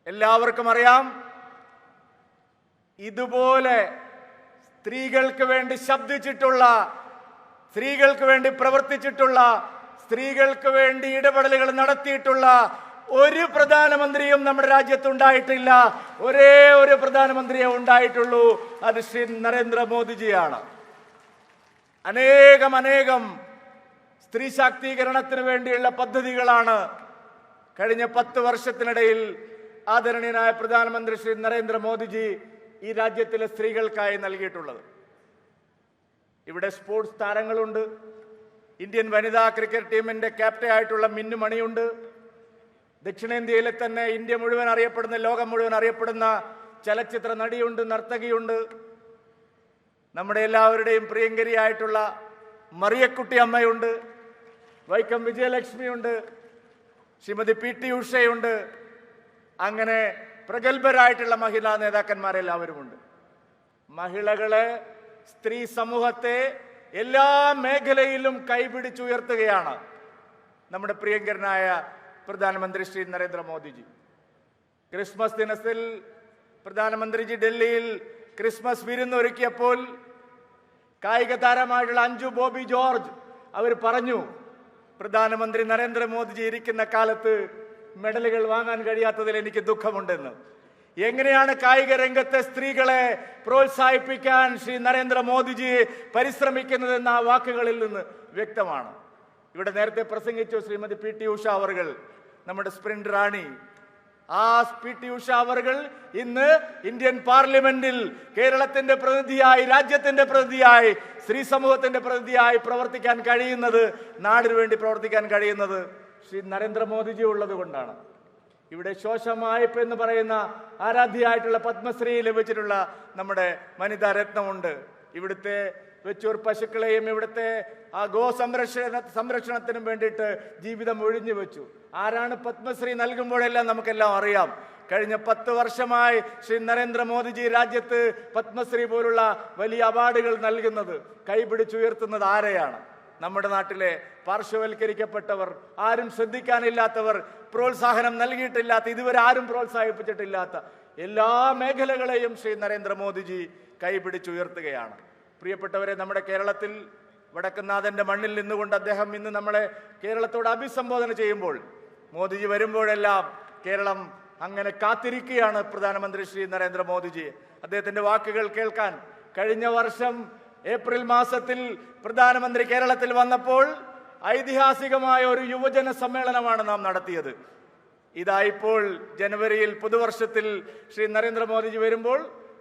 എല്ലാവർക്കും അറിയാം, ഇതുപോലെ സ്ത്രീകൾക്ക് വേണ്ടി ശബ്ദിച്ചിട്ടുള്ള, സ്ത്രീകൾക്ക് വേണ്ടി പ്രവർത്തിച്ചിട്ടുള്ള, സ്ത്രീകൾക്ക് വേണ്ടി ഇടപെടലുകൾ നടത്തിയിട്ടുള്ള ഒരു പ്രധാനമന്ത്രിയും നമ്മുടെ രാജ്യത്തുണ്ടായിട്ടില്ല. ഒരേ ഒരു പ്രധാനമന്ത്രിയെ ഉണ്ടായിട്ടുള്ളൂ, അത് ശ്രീ നരേന്ദ്രമോദിജിയാണ്. അനേകം സ്ത്രീ ശാക്തീകരണത്തിന് വേണ്ടിയുള്ള പദ്ധതികളാണ് കഴിഞ്ഞ 10 വർഷത്തിനിടയിൽ ആദരണീയനായ പ്രധാനമന്ത്രി ശ്രീ നരേന്ദ്രമോദിജി ഈ രാജ്യത്തിലെ സ്ത്രീകൾക്കായി നൽകിയിട്ടുള്ളത്. ഇവിടെ സ്പോർട്സ് താരങ്ങളുണ്ട്. ഇന്ത്യൻ വനിതാ ക്രിക്കറ്റ് ടീമിന്റെ ക്യാപ്റ്റൻ ആയിട്ടുള്ള മിന്നു മണിയുണ്ട്. ദക്ഷിണേന്ത്യയിലെ തന്നെ ഇന്ത്യ മുഴുവൻ അറിയപ്പെടുന്ന, ലോകം മുഴുവൻ അറിയപ്പെടുന്ന ചലച്ചിത്ര നടിയുണ്ട്, നർത്തകിയുണ്ട്. നമ്മുടെ എല്ലാവരുടെയും പ്രിയങ്കരിയായിട്ടുള്ള മറിയക്കുട്ടി അമ്മയുണ്ട്, വൈക്കം വിജയലക്ഷ്മിയുണ്ട്, ശ്രീമതി പി ടി ഉഷയുണ്ട്. അങ്ങനെ പ്രഗത്ഭരായിട്ടുള്ള മഹിളാ നേതാക്കന്മാരെല്ലാവരുമുണ്ട്. മഹിളകളെ, സ്ത്രീ സമൂഹത്തെ എല്ലാ മേഖലയിലും കൈപിടിച്ചുയർത്തുകയാണ് നമ്മുടെ പ്രിയങ്കരനായ പ്രധാനമന്ത്രി ശ്രീ നരേന്ദ്രമോദിജി. ക്രിസ്മസ് ദിനത്തിൽ പ്രധാനമന്ത്രിജി ഡൽഹിയിൽ ക്രിസ്മസ് വിരുന്നൊരുക്കിയപ്പോൾ കായിക താരമായിട്ടുള്ള അഞ്ജു ബോബി ജോർജ് അവർ പറഞ്ഞു, പ്രധാനമന്ത്രി നരേന്ദ്രമോദിജി ഇരിക്കുന്ന കാലത്ത് മെഡലുകൾ വാങ്ങാൻ കഴിയാത്തതിൽ എനിക്ക് ദുഃഖമുണ്ടെന്ന്. എങ്ങനെയാണ് കായിക രംഗത്തെ സ്ത്രീകളെ പ്രോത്സാഹിപ്പിക്കാൻ ശ്രീ നരേന്ദ്രമോദിജി പരിശ്രമിക്കുന്നതെന്ന ആ വാക്കുകളിൽ നിന്ന് വ്യക്തമാണ്. ഇവിടെ നേരത്തെ പ്രസംഗിച്ചു ശ്രീമതി പി ടി ഉഷ അവർകൾ, നമ്മുടെ സ്പ്രിന്റ് റാണി. ആ പി ടി ഉഷ അവർകൾ ഇന്ന് ഇന്ത്യൻ പാർലമെന്റിൽ കേരളത്തിന്റെ പ്രതിനിധിയായി, രാജ്യത്തിന്റെ പ്രതിനിധിയായി, സ്ത്രീ സമൂഹത്തിന്റെ പ്രതിനിധിയായി പ്രവർത്തിക്കാൻ കഴിയുന്നത്, നാടിനു വേണ്ടി പ്രവർത്തിക്കാൻ കഴിയുന്നത് ശ്രീ നരേന്ദ്രമോദിജി ഉള്ളത് കൊണ്ടാണ്. ഇവിടെ ശോശമായ്പ് എന്ന് പറയുന്ന ആരാധ്യയായിട്ടുള്ള പത്മശ്രീ ലഭിച്ചിട്ടുള്ള നമ്മുടെ വനിതാ രത്നമുണ്ട്. ഇവിടുത്തെ വെച്ചൂർ പശുക്കളെയും ഇവിടുത്തെ ആ സംരക്ഷണത്തിനും വേണ്ടിയിട്ട് ജീവിതം ഒഴിഞ്ഞു വെച്ചു. ആരാണ് പത്മശ്രീ നൽകുമ്പോഴെല്ലാം നമുക്കെല്ലാം അറിയാം. കഴിഞ്ഞ 10 വർഷമായി ശ്രീ നരേന്ദ്രമോദിജി രാജ്യത്ത് പത്മശ്രീ പോലുള്ള വലിയ അവാർഡുകൾ നൽകുന്നത്, കൈപിടിച്ചുയർത്തുന്നത് ആരെയാണ്? നമ്മുടെ നാട്ടിലെ പാർശ്വവൽക്കരിക്കപ്പെട്ടവർ, ആരും ശ്രദ്ധിക്കാനില്ലാത്തവർ, പ്രോത്സാഹനം നൽകിയിട്ടില്ലാത്ത, ഇതുവരെ ആരും പ്രോത്സാഹിപ്പിച്ചിട്ടില്ലാത്ത എല്ലാ മേഖലകളെയും ശ്രീ നരേന്ദ്രമോദിജി കൈപിടിച്ചുയർത്തുകയാണ്. പ്രിയപ്പെട്ടവരെ, നമ്മുടെ കേരളത്തിൽ വടക്കുന്നാഥന്റെ മണ്ണിൽ നിന്നുകൊണ്ട് അദ്ദേഹം ഇന്ന് നമ്മളെ കേരളത്തോട് അഭിസംബോധന ചെയ്യുമ്പോൾ, മോദിജി വരുമ്പോഴെല്ലാം കേരളം അങ്ങനെ കാത്തിരിക്കുകയാണ് പ്രധാനമന്ത്രി ശ്രീ നരേന്ദ്രമോദിജി അദ്ദേഹത്തിന്റെ വാക്കുകൾ കേൾക്കാൻ. കഴിഞ്ഞ വർഷം ഏപ്രിൽ മാസത്തിൽ പ്രധാനമന്ത്രി കേരളത്തിൽ വന്നപ്പോൾ ഐതിഹാസികമായ ഒരു യുവജന സമ്മേളനമാണ് നാം നടത്തിയത്. ഇതായിപ്പോൾ ജനുവരിയിൽ പുതുവർഷത്തിൽ ശ്രീ നരേന്ദ്രമോദിജി വരുമ്പോൾ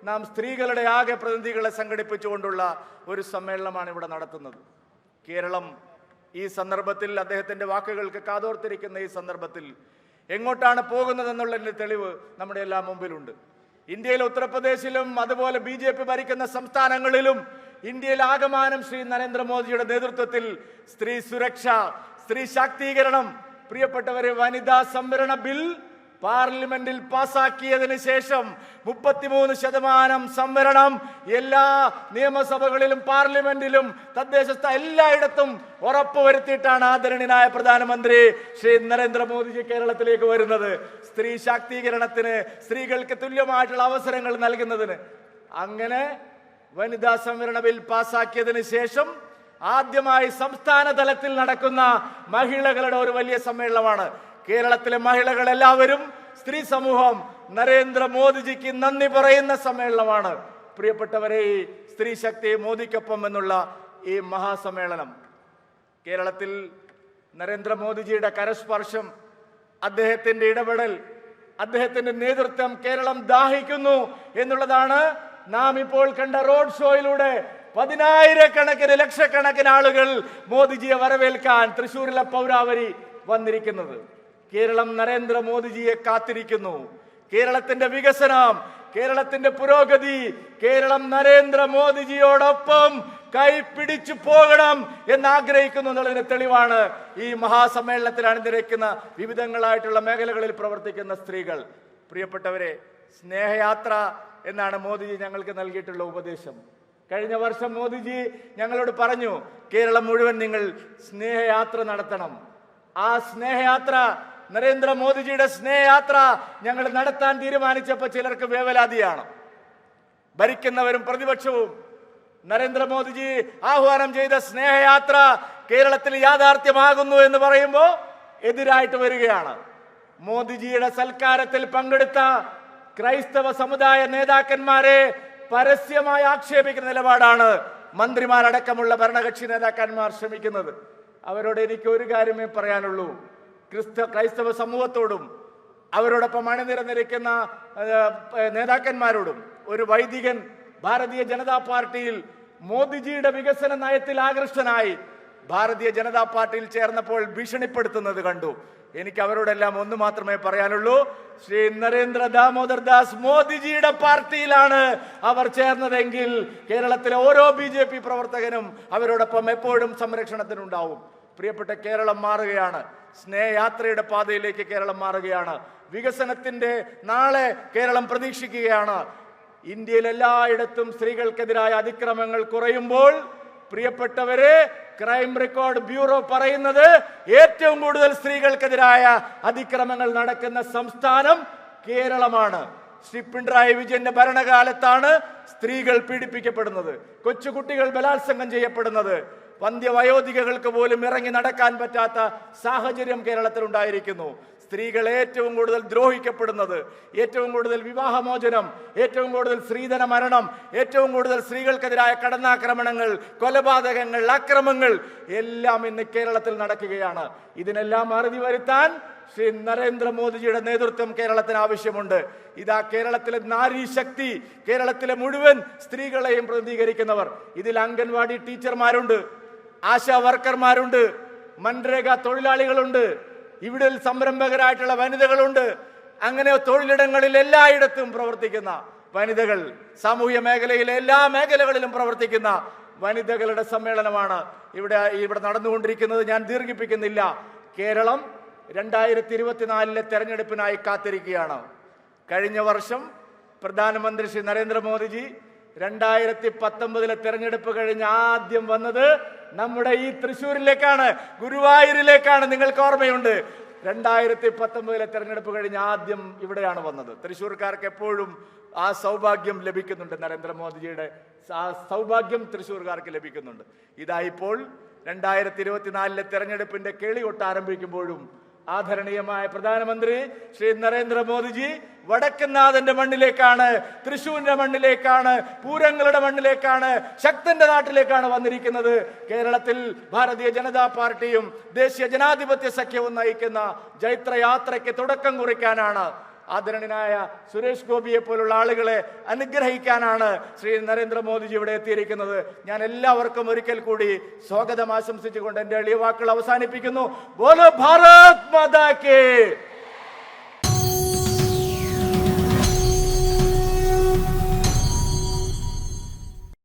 നാം സ്ത്രീകളുടെ ആകെ പ്രതിനിധികളെ സംഘടിപ്പിച്ചുകൊണ്ടുള്ള ഒരു സമ്മേളനമാണ് ഇവിടെ നടത്തുന്നത്. കേരളം ഈ സന്ദർഭത്തിൽ, അദ്ദേഹത്തിന്റെ വാക്കുകൾക്ക് കാതോർത്തിരിക്കുന്ന ഈ സന്ദർഭത്തിൽ എങ്ങോട്ടാണ് പോകുന്നതെന്നുള്ളതിന്റെ തെളിവ് നമ്മുടെ എല്ലാം മുമ്പിലുണ്ട്. ഇന്ത്യയിലെ ഉത്തർപ്രദേശിലും അതുപോലെ BJP ഭരിക്കുന്ന സംസ്ഥാനങ്ങളിലും ഇന്ത്യയിൽ ആകമാനം ശ്രീ നരേന്ദ്രമോദിയുടെ നേതൃത്വത്തിൽ സ്ത്രീ സുരക്ഷ, സ്ത്രീ ശാക്തീകരണം, പ്രിയപ്പെട്ടവരെ, വനിതാ സംവരണ ബിൽ പാർലമെന്റിൽ പാസാക്കിയതിനു ശേഷം 33% സംവരണം എല്ലാ നിയമസഭകളിലും പാർലമെന്റിലും തദ്ദേശ എല്ലായിടത്തും ഉറപ്പുവരുത്തിയിട്ടാണ് ആദരണീയനായ പ്രധാനമന്ത്രി ശ്രീ നരേന്ദ്രമോദിജി കേരളത്തിലേക്ക് വരുന്നത്. സ്ത്രീ ശാക്തീകരണത്തിന്, സ്ത്രീകൾക്ക് തുല്യമായിട്ടുള്ള അവസരങ്ങൾ നൽകുന്നതിന്. അങ്ങനെ വനിതാ സംവരണ ബിൽ പാസാക്കിയതിനു ശേഷം ആദ്യമായി സംസ്ഥാന തലത്തിൽ നടക്കുന്ന മഹിളകളുടെ ഒരു വലിയ സമ്മേളനമാണ്. കേരളത്തിലെ മഹിളകൾ എല്ലാവരും, സ്ത്രീ സമൂഹം നരേന്ദ്രമോദിജിക്ക് നന്ദി പറയുന്ന സമ്മേളനമാണ്. പ്രിയപ്പെട്ടവരെ, ഈ സ്ത്രീ ശക്തി മോദിക്കൊപ്പം എന്നുള്ള ഈ മഹാസമ്മേളനം കേരളത്തിൽ നരേന്ദ്രമോദിജിയുടെ കരസ്പർശം, അദ്ദേഹത്തിന്റെ ഇടപെടൽ, അദ്ദേഹത്തിന്റെ നേതൃത്വം കേരളം ദാഹിക്കുന്നു എന്നുള്ളതാണ് നാം ഇപ്പോൾ കണ്ട റോഡ് ഷോയിലൂടെ 10,000 ലക്ഷക്കണക്കിന് ആളുകൾ മോദിജിയെ വരവേൽക്കാൻ തൃശ്ശൂരിലെ പൗരാവരി വന്നിരിക്കുന്നത്. കേരളം നരേന്ദ്രമോദിജിയെ കാത്തിരിക്കുന്നു. കേരളത്തിന്റെ വികസനം, കേരളത്തിന്റെ പുരോഗതി, കേരളം നരേന്ദ്രമോദിജിയോടൊപ്പം കൈപിടിച്ചു പോകണം എന്നാഗ്രഹിക്കുന്നു എന്നുള്ളതിന് തെളിവാണ് ഈ മഹാസമ്മേളനത്തിൽ അണിനിരക്കുന്ന വിവിധങ്ങളായിട്ടുള്ള മേഖലകളിൽ പ്രവർത്തിക്കുന്ന സ്ത്രീകൾ. പ്രിയപ്പെട്ടവരെ, സ്നേഹയാത്ര എന്നാണ് മോദിജി ഞങ്ങൾക്ക് നൽകിയിട്ടുള്ള ഉപദേശം. കഴിഞ്ഞ വർഷം മോദിജി ഞങ്ങളോട് പറഞ്ഞു, കേരളം മുഴുവൻ നിങ്ങൾ സ്നേഹയാത്ര നടത്തണം. ആ സ്നേഹയാത്ര നരേന്ദ്രമോദിജിയുടെ സ്നേഹയാത്ര ഞങ്ങൾ നടത്താൻ തീരുമാനിച്ചപ്പോൾ ചിലർക്ക് വേവലാതിയാണ്. ഭരിക്കുന്നവരും പ്രതിപക്ഷവും നരേന്ദ്രമോദിജി ആഹ്വാനം ചെയ്ത സ്നേഹയാത്ര കേരളത്തിൽ യാഥാർത്ഥ്യമാകുന്നു എന്ന് പറയുമ്പോൾ എതിരായിട്ട് വരികയാണ്. മോദിജിയുടെ സൽക്കാരത്തിൽ പങ്കെടുത്ത ക്രൈസ്തവ സമുദായ നേതാക്കന്മാരെ പരസ്യമായി ആക്ഷേപിക്കുന്ന നിലപാടാണ് മന്ത്രിമാരടക്കമുള്ള ഭരണകക്ഷി നേതാക്കന്മാർ ശ്രമിക്കുന്നത്. അവരോട് എനിക്ക് ഒരു കാര്യമേ പറയാനുള്ളൂ. ക്രൈസ്തവ സമൂഹത്തോടും അവരോടൊപ്പം അണിനിരന്നിരിക്കുന്ന നേതാക്കന്മാരോടും, ഒരു വൈദികൻ ഭാരതീയ ജനതാ പാർട്ടിയിൽ മോദിജിയുടെ വികസന നയത്തിൽ ആകൃഷ്ടനായി ഭാരതീയ ജനതാ പാർട്ടിയിൽ ചേർന്നപ്പോൾ ഭീഷണിപ്പെടുത്തുന്നത് കണ്ടു. എനിക്ക് അവരോടെല്ലാം ഒന്ന് മാത്രമേ പറയാനുള്ളൂ. ശ്രീ നരേന്ദ്ര ദാമോദർ ദാസ് മോദിജിയുടെ പാർട്ടിയിലാണ് അവർ ചേർന്നതെങ്കിൽ കേരളത്തിലെ ഓരോ BJP പ്രവർത്തകനും അവരോടൊപ്പം എപ്പോഴും സംരക്ഷണത്തിനുണ്ടാവും. പ്രിയപ്പെട്ട, കേരളം മാറുകയാണ്. സ്നേഹയാത്രയുടെ പാതയിലേക്ക് കേരളം മാറുകയാണ്. വികസനത്തിന്റെ നാളെ കേരളം പ്രതീക്ഷിക്കുകയാണ്. ഇന്ത്യയിൽ എല്ലായിടത്തും സ്ത്രീകൾക്കെതിരായ അതിക്രമങ്ങൾ കുറയുമ്പോൾ പ്രിയപ്പെട്ടവരെ, ക്രൈം റെക്കോർഡ് ബ്യൂറോ പറയുന്നത് ഏറ്റവും കൂടുതൽ സ്ത്രീകൾക്കെതിരായ അതിക്രമങ്ങൾ നടക്കുന്ന സംസ്ഥാനം കേരളമാണ്. ശ്രീ പിണറായി വിജയന്റെ ഭരണകാലത്താണ് സ്ത്രീകൾ പീഡിപ്പിക്കപ്പെടുന്നത്, കൊച്ചുകുട്ടികൾ ബലാത്സംഗം ചെയ്യപ്പെടുന്നത്, വന്ധ്യവയോധികൾക്ക് പോലും ഇറങ്ങി നടക്കാൻ പറ്റാത്ത സാഹചര്യം കേരളത്തിൽ ഉണ്ടായിരിക്കുന്നു. സ്ത്രീകൾ ഏറ്റവും കൂടുതൽ ദ്രോഹിക്കപ്പെടുന്നത്, ഏറ്റവും കൂടുതൽ വിവാഹമോചനം, ഏറ്റവും കൂടുതൽ സ്ത്രീധന മരണം, ഏറ്റവും കൂടുതൽ സ്ത്രീകൾക്കെതിരായ കടന്നാക്രമണങ്ങൾ, കൊലപാതകങ്ങൾ, അക്രമങ്ങൾ എല്ലാം ഇന്ന് കേരളത്തിൽ നടക്കുകയാണ്. ഇതിനെല്ലാം അറുതി വരുത്താൻ ശ്രീ നരേന്ദ്രമോദിജിയുടെ നേതൃത്വം കേരളത്തിന് ആവശ്യമുണ്ട്. ഇതാ കേരളത്തിലെ നാരി ശക്തി, കേരളത്തിലെ മുഴുവൻ സ്ത്രീകളെയും പ്രതിനിധീകരിക്കുന്നവർ. ഇതിൽ അംഗൻവാടി ടീച്ചർമാരുണ്ട്, ആശാ വർക്കർമാരുണ്ട്, മൻരേഗ തൊഴിലാളികളുണ്ട്, ഇവിടെ സംരംഭകരായിട്ടുള്ള വനിതകളുണ്ട്. അങ്ങനെ തൊഴിലിടങ്ങളിൽ എല്ലായിടത്തും പ്രവർത്തിക്കുന്ന വനിതകൾ, സാമൂഹ്യ മേഖലയിലെ എല്ലാ മേഖലകളിലും പ്രവർത്തിക്കുന്ന വനിതകളുടെ സമ്മേളനമാണ് ഇവിടെ നടന്നുകൊണ്ടിരിക്കുന്നത്. ഞാൻ ദീർഘിപ്പിക്കുന്നില്ല. കേരളം 2024 തെരഞ്ഞെടുപ്പിനായി കാത്തിരിക്കുകയാണ്. കഴിഞ്ഞ വർഷം പ്രധാനമന്ത്രി ശ്രീ നരേന്ദ്രമോദിജി 2019 തെരഞ്ഞെടുപ്പ് കഴിഞ്ഞ് ആദ്യം വന്നത് നമ്മുടെ ഈ തൃശ്ശൂരിലേക്കാണ്, ഗുരുവായൂരിലേക്കാണ്. നിങ്ങൾക്ക് ഓർമ്മയുണ്ട്, 2019 തെരഞ്ഞെടുപ്പ് കഴിഞ്ഞ് ആദ്യം ഇവിടെയാണ് വന്നത്. തൃശ്ശൂർക്കാർക്ക് എപ്പോഴും ആ സൗഭാഗ്യം ലഭിക്കുന്നുണ്ട്. നരേന്ദ്രമോദിജിയുടെ ആ സൗഭാഗ്യം തൃശ്ശൂർക്കാർക്ക് ലഭിക്കുന്നുണ്ട്. ഇതാ ഇപ്പോൾ 2024 തെരഞ്ഞെടുപ്പിന്റെ കേളികൊട്ട് ആരംഭിക്കുമ്പോഴും ആദരണീയമായ പ്രധാനമന്ത്രി ശ്രീ നരേന്ദ്രമോദിജി വടക്കനാഥന്റെ മണ്ണിലേക്കാണ്, തൃശ്ശൂരിന്റെ മണ്ണിലേക്കാണ്, പൂരങ്ങളുടെ മണ്ണിലേക്കാണ്, ശക്തന്റെ നാട്ടിലേക്കാണ് വന്നിരിക്കുന്നത്. കേരളത്തിൽ ഭാരതീയ ജനതാ പാർട്ടിയും ദേശീയ ജനാധിപത്യ സഖ്യവും നയിക്കുന്ന ജൈത്രയാത്രയ്ക്ക് തുടക്കം കുറിക്കാനാണ്. ആദരണീയനായ സുരേഷ് ഗോപിയെ പോലുള്ള ആളുകളെ അനുഗ്രഹിക്കാനാണ് ശ്രീ നരേന്ദ്രമോദിജി ഇവിടെ എത്തിയിരിക്കുന്നത്. ഞാൻ എല്ലാവർക്കും ഒരിക്കൽ കൂടി സ്വാഗതം ആശംസിച്ചുകൊണ്ട് എന്റെ എളിയ വാക്കുകൾ അവസാനിപ്പിക്കുന്നു. ബോലോ ഭാരത് മാതാ കി